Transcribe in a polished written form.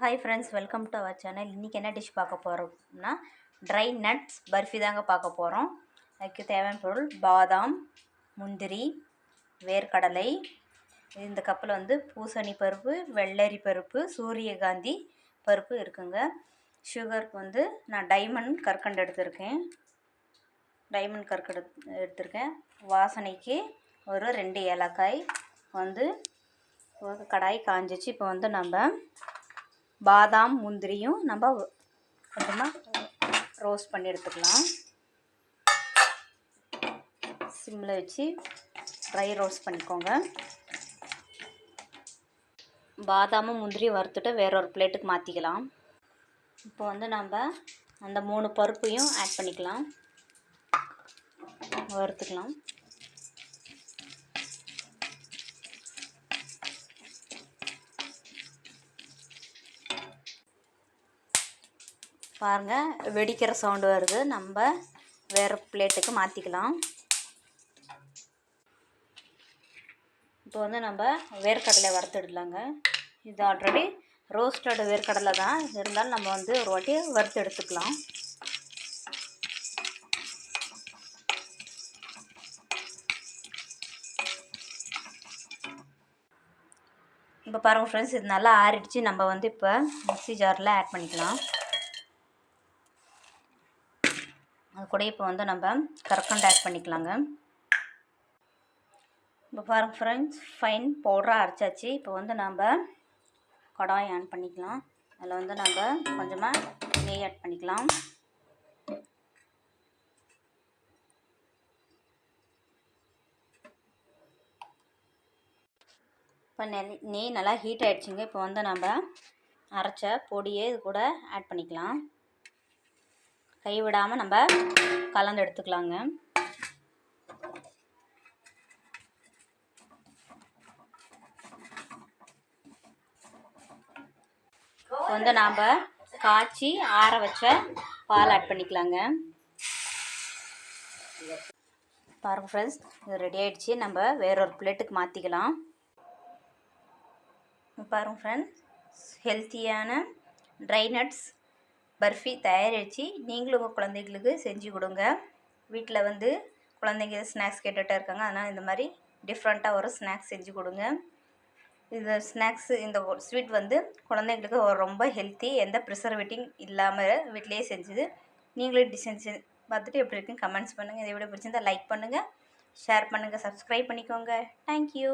Hi friends, welcome to our channel. இன்றைக்கி என்ன dish பார்க்க போகிறோம்னா ட்ரை நட்ஸ் பர்ஃபி தாங்க பார்க்க போகிறோம். அதுக்கு தேவையான பொருள் பாதாம், முந்திரி, வேர்க்கடலை. இந்த கப்பில் வந்து பூசணி பருப்பு, வெள்ளரி பருப்பு, சூரியகாந்தி பருப்பு இருக்குங்க. சுகருக்கு வந்து நான் டைமண்ட் கற்கண்டு எடுத்திருக்கேன். வாசனைக்கு ஒரு 2 ஏலக்காய். வந்து கடாய் காஞ்சிச்சு. இப்போ வந்து நம்ம பாதாம் முந்திரியும் நம்ம கொஞ்சமாக ரோஸ்ட் பண்ணி எடுத்துக்கலாம். சிம்மில் வச்சு ட்ரை ரோஸ்ட் பண்ணிக்கோங்க. பாதாமும் முந்திரியும் வறுத்துட்டு வேற ஒரு பிளேட்டுக்கு மாற்றிக்கலாம். இப்போ வந்து நம்ம அந்த 3 பருப்பையும் ஆட் பண்ணிக்கலாம், வறுத்துக்கலாம். பாருங்கள், வெடிக்கிற சவுண்டு வருது. நம்ம வேறு பிளேட்டுக்கு மாற்றிக்கலாம். இப்போ வந்து நம்ம வேர்க்கடலை வறுத்துடலாங்க. இது ஆல்ரெடி ரோஸ்டட் வேர்க்கடலை தான், இருந்தாலும் நம்ம வந்து ஒரு வாட்டி வறுத்து எடுத்துக்கலாம். இப்போ பாருங்கள் ஃப்ரெண்ட்ஸ், இது நல்லா ஆறிடுச்சு. நம்ம வந்து இப்போ மிக்ஸி ஜாரில் ஆட் பண்ணிக்கலாம். அது கூட இப்போ வந்து நம்ம கற்கண்டு ஆட் பண்ணிக்கலாங்க. இப்போ பாருங்கள் ஃப்ரெண்ட்ஸ், ஃபைன் பவுடராக அரைச்சாச்சு. இப்போ வந்து நம்ம கடாய் ஆன் பண்ணிக்கலாம். அதில் வந்து நம்ம கொஞ்சமாக நெய் ஆட் பண்ணிக்கலாம். இப்போ நெய் நல்லா ஹீட் ஆகிடுச்சிங்க. இப்போ வந்து நம்ம அரைச்ச பொடியை இது கூட ஆட் பண்ணிக்கலாம். கைவிடாமல் நம்ம கலந்து எடுத்துக்கலாங்க. வந்து நாம் காய்ச்சி ஆற வச்ச பால் ஆட் பண்ணிக்கலாங்க. பாருங்க ஃப்ரெண்ட்ஸ், இது ரெடி ஆகிடுச்சு. நம்ம வேறொரு பிளேட்டுக்கு மாற்றிக்கலாம். பாருங்க ஃப்ரெண்ட்ஸ், ஹெல்த்தியான ட்ரை நட்ஸ் பர்ஃபி தயாரிச்சு நீங்களும் உங்கள் குழந்தைங்களுக்கு செஞ்சு கொடுங்க. வீட்டில் வந்து குழந்தைங்க ஸ்நாக்ஸ் கேட்டுகிட்டே இருக்காங்க, அதனால் இந்த மாதிரி டிஃப்ரெண்ட்டாக ஒரு ஸ்நாக்ஸ் செஞ்சு கொடுங்க. இந்த ஸ்நாக்ஸு, இந்த ஸ்வீட் வந்து குழந்தைங்களுக்கு ரொம்ப ஹெல்த்தி, எந்த ப்ரிசர்வேட்டிங் இல்லாமல் வீட்டிலேயே செஞ்சுது. நீங்களும் டிசைன் பார்த்துட்டு எப்படி இருக்குன்னு கமெண்ட்ஸ் பண்ணுங்கள். இதை விட பிடிச்சிருந்தால் லைக் பண்ணுங்கள், ஷேர் பண்ணுங்கள், சப்ஸ்கிரைப் பண்ணிக்கோங்க. தேங்க்யூ.